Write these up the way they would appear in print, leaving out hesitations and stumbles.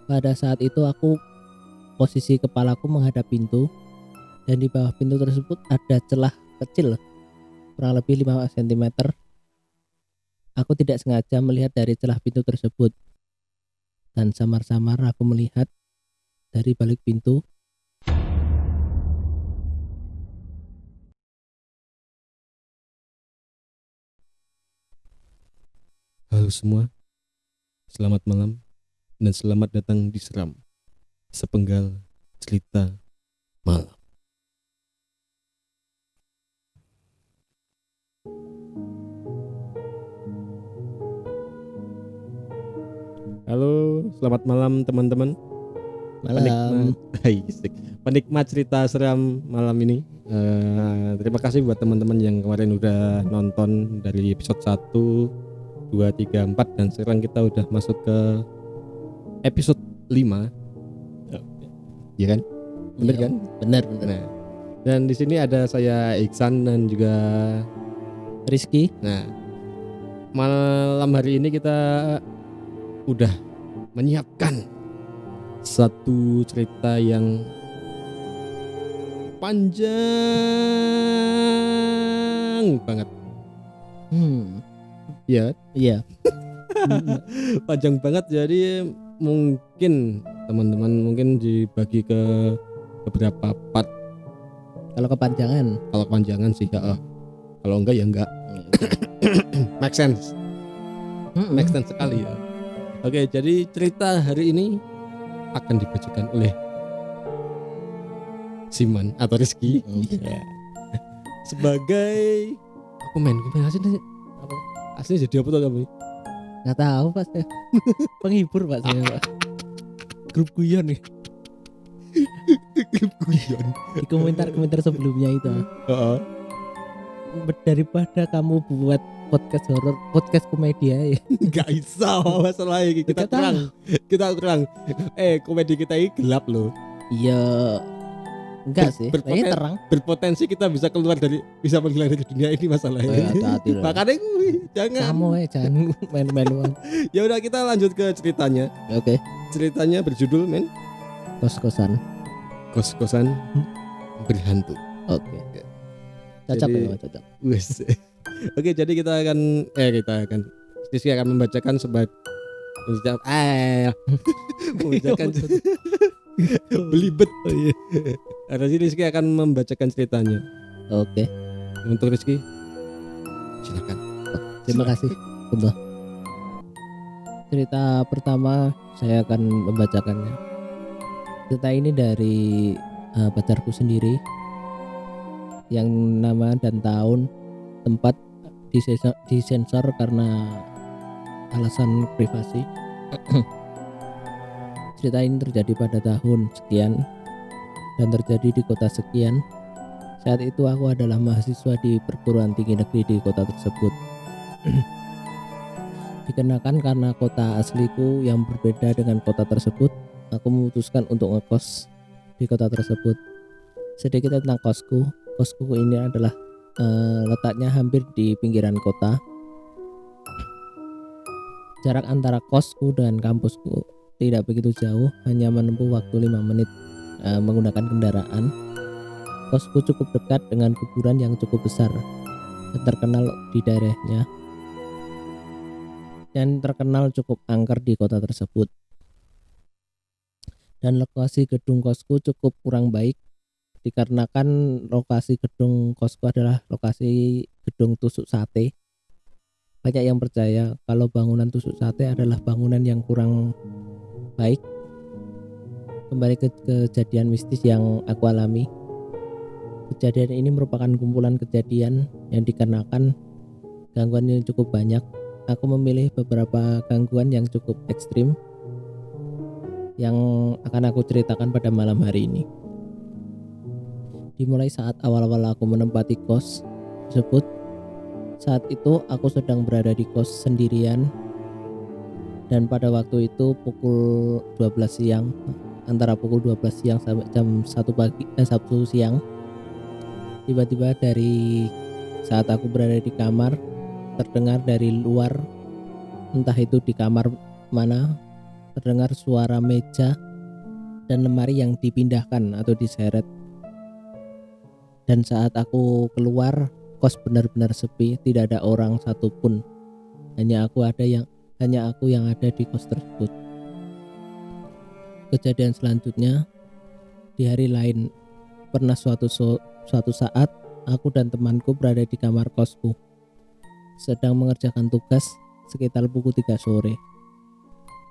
Pada saat itu aku posisi kepalaku menghadap pintu dan di bawah pintu tersebut ada celah kecil kurang lebih 5 cm. Aku tidak sengaja melihat dari celah pintu tersebut dan samar-samar aku melihat dari balik pintu Halo semua, selamat malam dan selamat datang di Seram, sepenggal cerita malam. Halo, selamat malam teman-teman. malam. Penikmat cerita seram malam ini. Terima kasih buat teman-teman yang kemarin udah nonton dari episode 1, 2, 3, 4 dan sekarang kita udah masuk ke episode 5. Iya kan? Bener kan? Bener. Nah, dan di sini ada saya Iksan dan juga Rizky. Nah, malam hari ini kita udah menyiapkan satu cerita yang panjang banget. Ya, Iya. panjang banget. Jadi mungkin teman-teman dibagi ke beberapa part. Kalau kepanjangan. Kalau kepanjangan sih ya. Kalau enggak ya enggak. Make sense. Make sense sekali ya. Oke, jadi cerita hari ini akan dibacakan oleh Siman atau Rizky sebagai aku main aslinya jadi apa tuh kamu? Nggak tahu Pak. Penghibur Pak saya Pak. Grup guyon nih. Grup guyon. Di komentar sebelumnya itu. Daripada kamu buat podcast horor, podcast komedi ya. Gak bisa masalahnya kita kurang. Komedi kita ini gelap loh. Iya. Enggak sih. Kayaknya terang. Berpotensi kita bisa menghilang dari dunia ini masalahnya. Hati-hati loh. Makanya jangan. Kamu jangan main-main. Ya udah kita lanjut ke ceritanya. Oke. Ceritanya berjudul Kos-kosan berhantu. Oke. Cocok ya, cocok. Wes. Oke, jadi kita akan Rizky akan membacakan membacakan belibet. Ada sih Rizky akan membacakan ceritanya. Oke. Untuk Rizky, silakan. Terima kasih. Untuk cerita pertama saya akan membacakannya. Cerita ini dari pacarku sendiri, yang nama dan tahun tempat disensor karena alasan privasi. Cerita ini terjadi pada tahun sekian dan terjadi di kota sekian. Saat itu aku adalah mahasiswa di perguruan tinggi negeri di kota tersebut. Dikenakan karena kota asliku yang berbeda dengan kota tersebut, aku memutuskan untuk ngekos di kota tersebut. Sedikit tentang kosku. Kosku ini adalah letaknya hampir di pinggiran kota. Jarak antara kosku dan kampusku tidak begitu jauh, hanya menempuh waktu 5 menit menggunakan kendaraan. Kosku cukup dekat dengan kuburan yang cukup besar dan terkenal di daerahnya, dan terkenal cukup angker di kota tersebut. Dan lokasi gedung kosku cukup kurang baik, dikarenakan lokasi gedung kosku adalah lokasi gedung tusuk sate. Banyak yang percaya kalau bangunan tusuk sate adalah bangunan yang kurang baik. Kembali ke kejadian mistis yang aku alami. Kejadian ini merupakan kumpulan kejadian yang dikarenakan gangguan yang cukup banyak. Aku memilih beberapa gangguan yang cukup ekstrim yang akan aku ceritakan pada malam hari ini. Dimulai saat awal-awal aku menempati kos tersebut. Saat itu aku sedang berada di kos sendirian, dan pada waktu itu pukul 12 siang, antara pukul 12 siang sampai jam 1 siang. Tiba-tiba dari saat aku berada di kamar, terdengar dari luar, entah itu di kamar mana, terdengar suara meja dan lemari yang dipindahkan atau diseret. Dan saat aku keluar, kos benar-benar sepi, tidak ada orang satupun. Hanya aku yang ada di kos tersebut. Kejadian selanjutnya di hari lain, pernah suatu saat aku dan temanku berada di kamar kosku, sedang mengerjakan tugas sekitar pukul 3 sore.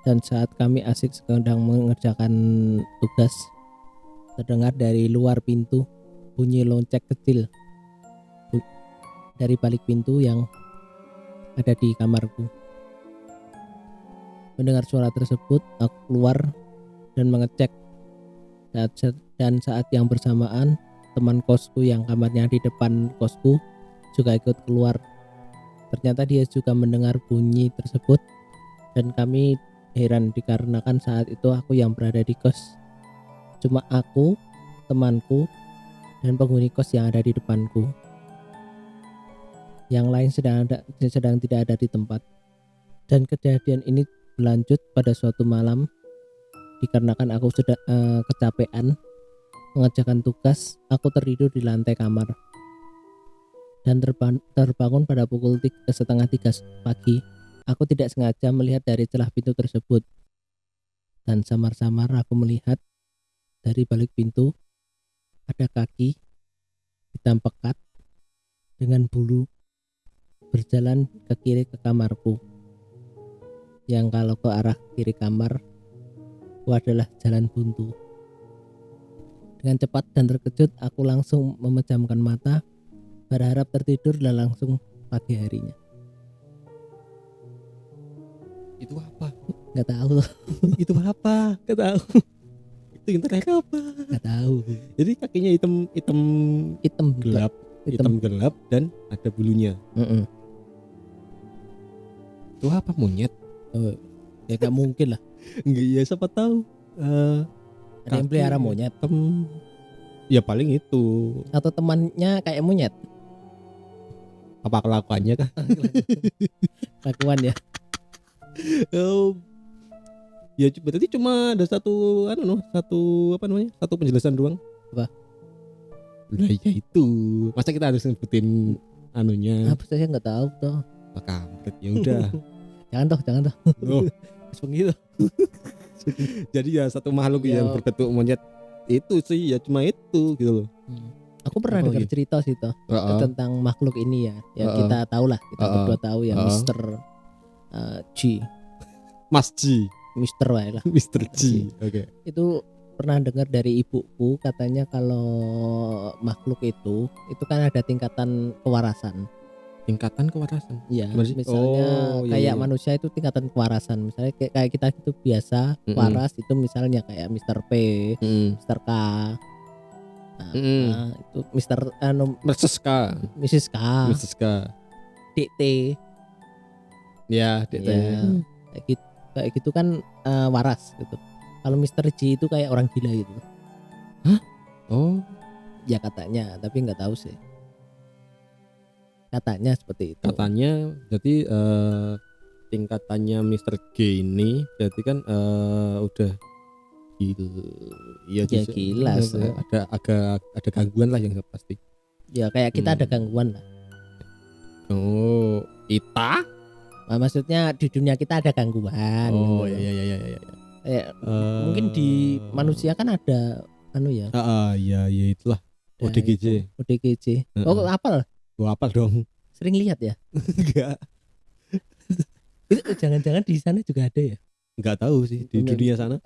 Dan saat kami asik sedang mengerjakan tugas, terdengar dari luar pintu bunyi lonceng kecil dari balik pintu yang ada di kamarku. Mendengar suara tersebut, aku keluar dan mengecek. Dan saat yang bersamaan, teman kosku yang kamarnya di depan kosku juga ikut keluar. Ternyata dia juga mendengar bunyi tersebut, dan kami heran dikarenakan saat itu aku yang berada di kos. Cuma aku, temanku, dan penghuni kos yang ada di depanku. Yang lain sedang tidak ada di tempat. Dan kejadian ini berlanjut pada suatu malam. Dikarenakan aku sudah kecapean mengerjakan tugas, aku tertidur di lantai kamar. Dan terbangun pada pukul 2:30 pagi. Aku tidak sengaja melihat dari celah pintu tersebut. Dan samar-samar aku melihat dari balik pintu ada kaki hitam pekat dengan bulu berjalan ke kiri ke kamarku. Yang kalau ke arah kiri kamar itu adalah jalan buntu. Dengan cepat dan terkejut, aku langsung memejamkan mata, berharap tertidur dan langsung pagi harinya. Itu apa? Nggak tahu. Itu apa? Nggak tahu. Itu internet apa? Nggak tahu. Jadi kakinya hitam gelap, hitam gelap dan ada bulunya. Itu apa, monyet? Oh, ya nggak mungkin lah. Enggak, ya siapa tahu. Ada yang pelihara monyet. Ya paling itu. Atau temannya kayak monyet. Apa kelakuannya kah? Kelakuan ya. Ya berarti cuma ada satu satu penjelasan doang. Apa? Nah ya itu. Masa kita harus sebutin anunya? Apa saya nggak tahu toh. Pak kampret, ya udah. Jangan toh. Loh, begitu. jadi ya satu makhluk yang berbentuk monyet itu sih ya cuma itu gitu loh. Aku pernah dengar cerita sih toh tentang makhluk ini ya. Ya kita tahu lah, kita berdua tahu ya, Mr. G. Mas G. Mr. Wae lah. Mr. G. Oke. Itu pernah dengar dari ibuku, katanya kalau makhluk itu kan ada tingkatan kewarasan. Tingkatan kewarasan. Iya. Misalnya kayak manusia itu tingkatan kewarasan. Misalnya kayak kita itu biasa waras itu misalnya kayak Mr. P, Mr. K. Nah, itu Mrs. K. Mrs. K. Mrs. K. DT. Ya, DT. Ya, kayak gitu kan waras gitu. Kalau Mr. G itu kayak orang gila gitu. Hah? Oh. Ya katanya, tapi nggak tahu sih. Katanya seperti itu. Katanya jadi tingkatannya Mr. G ini jadi kan udah gila sih. Ada gangguan lah yang pasti. Ya kayak kita ada gangguan lah. Oh, kita? Nah, maksudnya di dunia kita ada gangguan. Oh iya. Mungkin di manusia kan ada ya. Iya itulah. ODGJ. ODGJ. Oh, apal? Gua apal dong. Sering lihat ya? Enggak. Itu jangan-jangan di sana juga ada ya? Enggak tahu sih di dunia sana.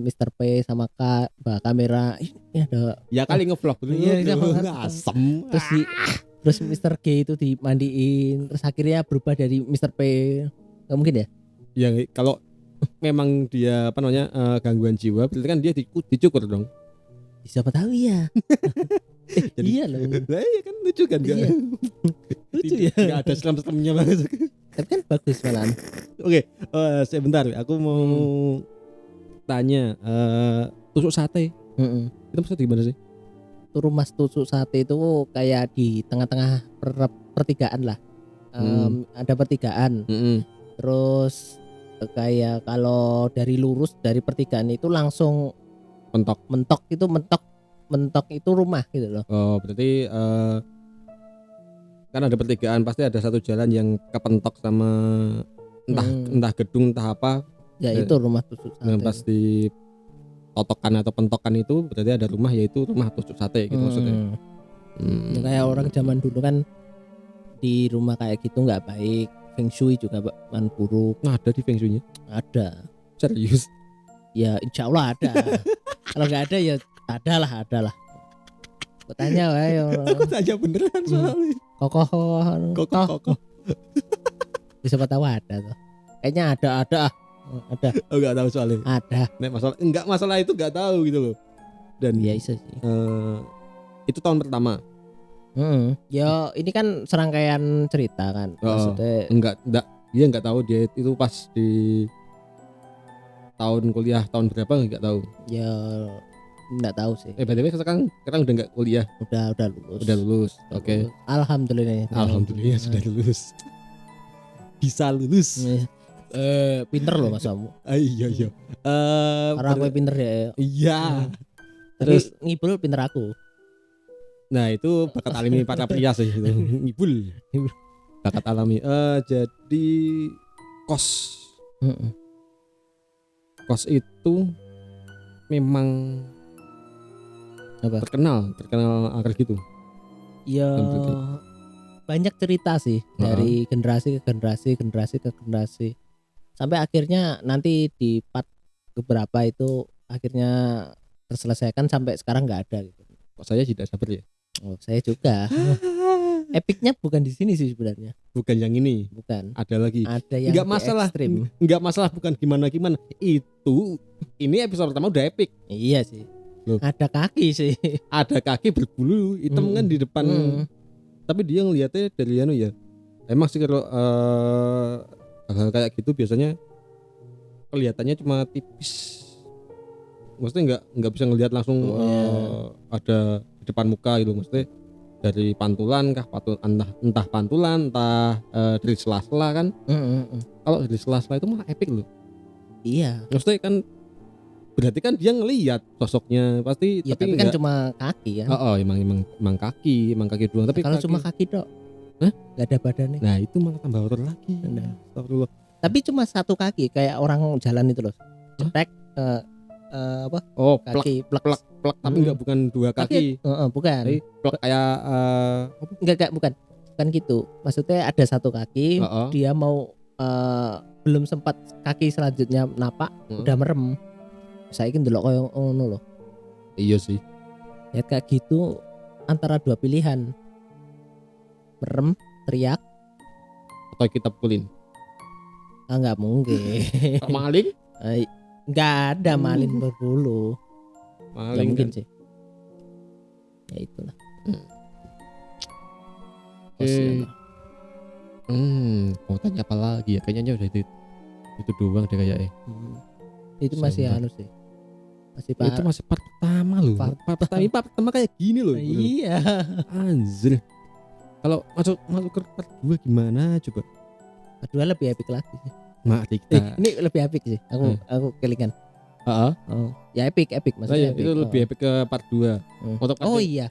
Mr. P sama K bawa kamera ini ada. Ya kali ngevlog dulu. Iya, asem. Terus Mr. G itu dimandiin, terus akhirnya berubah dari Mr. P. Nggak mungkin ya? Ya kalau memang dia gangguan jiwa, berarti kan dia dicukur dong. Siapa tahu ya. Jadi, iya loh. Lah iya kan lucu kan enggak? Iya. Lucu ya. Enggak ada selam-selamnya banget. Tapi kan bagus malahan. Oke, sebentar aku mau tanya tusuk sate. Itu maksudnya gimana sih? Rumah tusuk sate itu kayak di tengah-tengah pertigaan lah. Ada pertigaan. Terus kayak kalau dari lurus dari pertigaan itu langsung Pentok. mentok itu rumah gitu loh. Oh, berarti kan ada pertigaan pasti ada satu jalan yang kepentok sama entah gedung entah apa. Ya itu rumah tusuk sate. Yang pasti totokan atau pentokan itu berarti ada rumah, yaitu rumah tusuk sate gitu maksudnya. Ya, kayak orang zaman dulu kan di rumah kayak gitu nggak baik, feng shui juga kan buruk. Nah, ada di feng shui-nya? Ada. Serius? Ya insya Allah ada. Kalau nggak ada ya ada lah. Aku tanya wae. Aku tanya beneran soalnya. Kokoh. Bisa tahu ada tuh. Kayaknya ada. Oh, nggak tahu soalnya. Ada. Nek masalah itu nggak tahu gitu loh. Dan ya bisa sih. Itu tahun pertama. Ya ini kan serangkaian cerita kan. Maksudnya enggak dia nggak tahu dia itu pas di tahun kuliah tahun berapa nggak tahu. Ya nggak tahu sih. BTW sekarang udah nggak kuliah. Udah lulus. Udah lulus. Oke. Alhamdulillah. Alhamdulillah sudah lulus. Bisa lulus. Pinter loh Mas kamu. Iya. Karena aku pinter ya. Iya. Terus ngibul pinter aku. Nah itu bakat alami para pria sih itu. Ngibul. Bakat alami. Jadi kos. Kos itu memang apa? Terkenal agar gitu. Ya banyak cerita sih dari generasi ke generasi sampai akhirnya nanti di part beberapa itu akhirnya terselesaikan sampai sekarang nggak ada gitu. Kok saya tidak sabar ya? Oh, saya juga. Epicnya bukan di sini sih sebenarnya. Bukan yang ini. Bukan. Ada lagi. Ada yang nggak masalah. ekstrim. Nggak masalah, bukan gimana. Ini episode pertama udah epic. Iya sih. Loh. Ada kaki sih. Ada kaki berbulu hitam kan di depan. Tapi dia ngeliatnya dari anu ya. Emang sih kalau hal kayak gitu biasanya kelihatannya cuma tipis. Maksudnya nggak bisa ngelihat langsung ada di depan muka gitu. Maksudnya dari pantulan kah, entah pantulan, entah dari sela-sela kan. Kalau dari sela-sela itu malah epic loh. Iya. Maksudnya kan berarti kan dia ngelihat sosoknya pasti. Ya, tapi kan cuma kaki kan. Emang kaki doang. Tapi kalau cuma kaki dok, nggak ada badannya. Nah itu malah tambah horor lagi. Astagfirullah. Tapi cuma satu kaki kayak orang jalan itu loh. Cetek apa? Oh, kaki plek tapi bukan dua kaki. Bukan. Jadi plek kayak enggak bukan gitu. Maksudnya ada satu kaki, dia mau belum sempat kaki selanjutnya napak, udah merem. Saya ingin delok koyo ngono loh. Iya sih. Ya kayak gitu antara dua pilihan. Merem, teriak, atau kita pukulin. Enggak mungkin. Maling? Enggak ada maling berbulu. Maling ya mungkin kan? Sih. Ya itulah. Mau tanya apa lagi ya? Kayaknya udah itu doang deh kayaknya. Itu masih anu sih. Itu masih part pertama loh. Part pertama kayak gini loh. Iya. Anjir. Kalau masuk ke part 2 gimana coba? Part 2 lebih epic lagi sih. Mari kita. Ini lebih epic sih. Aku kelingan. Ya epic maksudnya. Itu lebih epic ke part 2. Iya.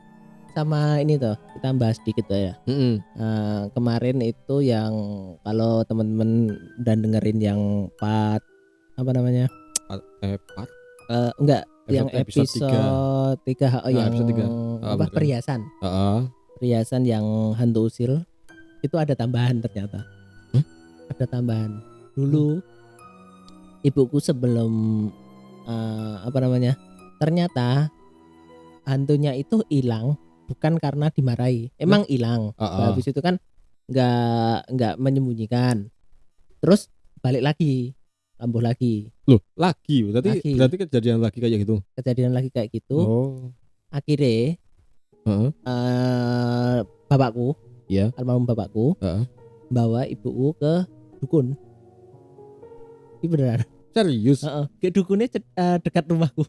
Sama ini tuh kita bahas dikit tuh ya. Kemarin itu yang kalau teman-teman udah dengerin yang part apa namanya? Part enggak yang episode 3 yang episode 3. Perhiasan. Perhiasan yang hantu usil itu ada tambahan ternyata. Ada tambahan. Dulu ibuku sebelum ternyata hantunya itu hilang bukan karena dimarahi, emang hilang. Habis itu kan nggak menyembunyikan, terus balik lagi, kambuh lagi. Loh, berarti kejadian lagi kayak gitu. Akhirnya bapakku, almarhum bapakku, bawa ibuku ke dukun. Ini beneran. Serius? Ke dukunnya dekat rumahku.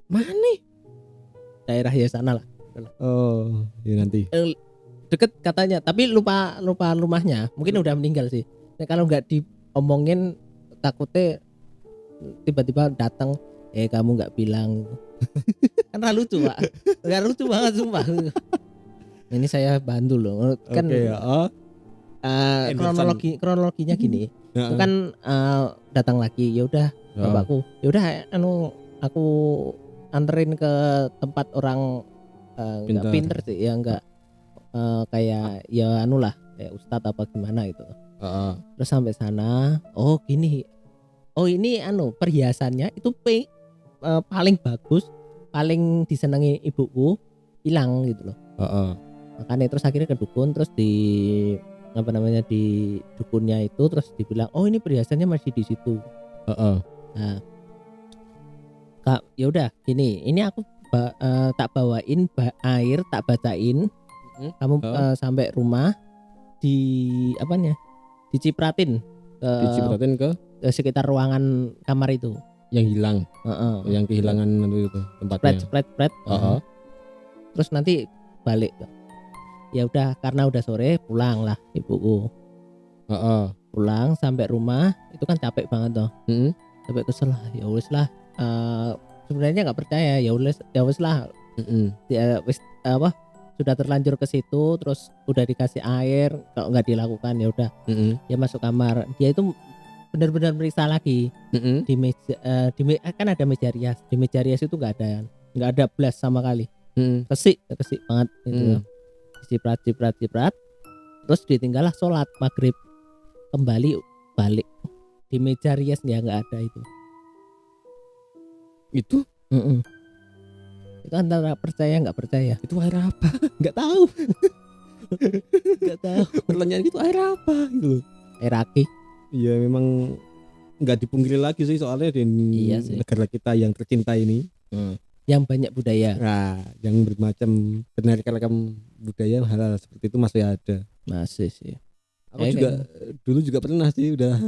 Mana nih? Daerah ya sana lah. Oh, ya nanti. Deket katanya, tapi lupa rumahnya. Mungkin udah meninggal sih. Nah, kalau nggak diomongin takutnya tiba-tiba datang kamu nggak bilang. Kan lucu Pak, nggak lucu banget sumpah. Ini saya bantu loh kan. Oke, ya. Kronologinya gini. Itu kan datang lagi, ya udah bapakku, ya udah aku anterin ke tempat orang nggak pinter sih ya, nggak kayak ya lah kayak ustadz apa gimana gitu. Terus sampai sana, oh gini, oh ini perhiasannya itu paling bagus, paling disenangi ibuku hilang gitu loh. Makanya terus akhirnya ke dukun, terus di dukunnya itu terus dibilang, oh ini perhiasannya masih di situ. Nah, Kak, ya udah gini, ini aku tak bawain air, tak bacain. Kamu sampai rumah dicipratin ke sekitar ruangan kamar itu yang hilang, yang kehilangan itu tempatnya. Spread. Terus nanti balik. Ya udah, karena udah sore pulang lah ibuku. Pulang sampai rumah itu kan capek banget toh. Sampai kesel lah, ya wis lah. Sebenarnya nggak percaya, ya wis lah. Ya wis sudah terlanjur ke situ, terus udah dikasih air, kalau nggak dilakukan ya udah. Dia masuk kamar, dia itu benar-benar meriksa lagi. Di meja kan ada meja rias, di meja rias itu nggak ada blas sama kali. Kesik banget itu. Ciprat, terus ditinggallah sholat maghrib, kembali balik di meja rias nggak ada itu. Itu antara percaya nggak percaya. Itu air apa? Nggak tahu. Pertanyaan itu air apa gitu? Air aki. Iya, memang nggak dipungkiri lagi sih, soalnya di negara kita yang tercinta ini. Yang banyak budaya. Nah, yang bermacam beragam budaya, hal-hal seperti itu masih ada. Masih sih. Aku dulu juga pernah sih udah.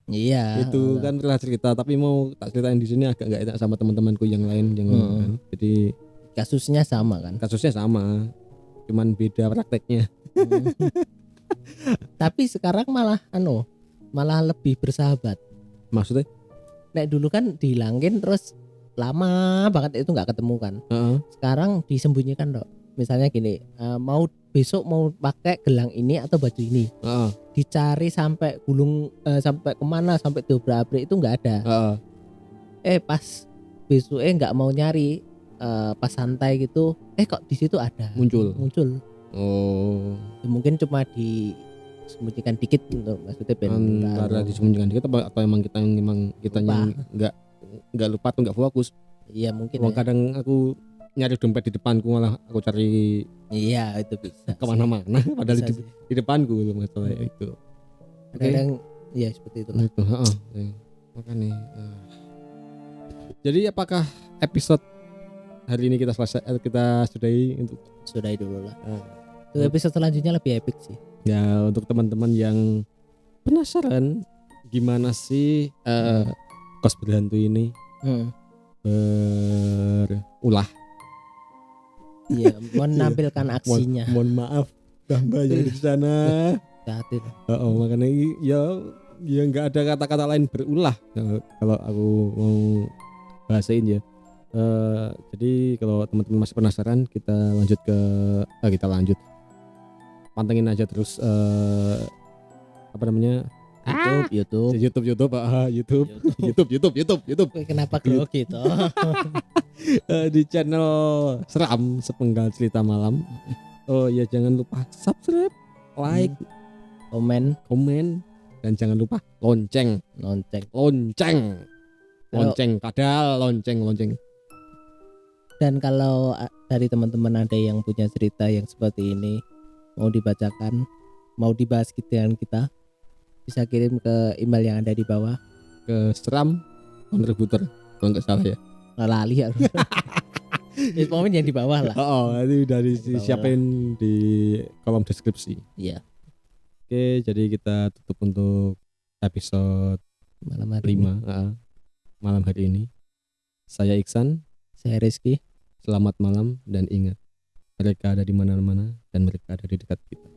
Iya. Itu kan pernah cerita, tapi mau tak ceritain di sini agak nggak enak sama teman-temanku yang lain yang kan. Jadi kasusnya sama kan? Kasusnya sama, cuman beda prakteknya. Tapi sekarang malah lebih bersahabat. Maksudnya? Nek dulu kan dihilangin terus lama banget itu nggak ketemu kan. Sekarang disembunyikan dok. Misalnya gini, besok mau pakai gelang ini atau baju ini, dicari sampai gulung, sampai kemana, sampai dobrak-abrik itu nggak ada. Pas besoknya nggak mau nyari, pas santai gitu, kok di situ ada. Muncul. Oh. Ya, mungkin cuma disembunyikan dikit gitu, maksudnya antara disembunyikan dikit atau emang kitanya nggak lupa atau nggak fokus. Iya mungkin. Kadang aku nyari dompet di depanku, malah aku cari. Iya itu bisa. Kemana-mana, padahal di depanku itu masalah itu. Kadang ya seperti itulah. Itu, makanya. Jadi apakah episode hari ini kita sudahi dulu lah. Untuk episode selanjutnya lebih epic sih. Ya, untuk teman-teman yang penasaran gimana sih kos berhantu ini berulah. Iya, menampilkan aksinya. Mohon maaf Mbak yang di sana. Makanya ya nggak ada kata-kata lain berulah kalau aku mau bahasain ya. Jadi kalau teman-teman masih penasaran, kita lanjut pantengin aja terus YouTube. Kenapa grogi gitu? Di channel Seram Sepenggal Cerita Malam. Oh ya, jangan lupa subscribe, like, komen, dan jangan lupa lonceng. Dan kalau dari teman-teman ada yang punya cerita yang seperti ini, mau dibacakan, mau dibahas dengan kita, bisa kirim ke email yang ada di bawah, ke Seram Contributor kalau nggak salah ya. Lali ya. Komen yang di bawah lah. Itu udah disiapin di kolom deskripsi. Iya. Oke, jadi kita tutup untuk episode malam hari 5 malam hari ini. Saya Iksan, saya Rizky. Selamat malam dan ingat, mereka ada di mana-mana dan mereka ada di dekat kita.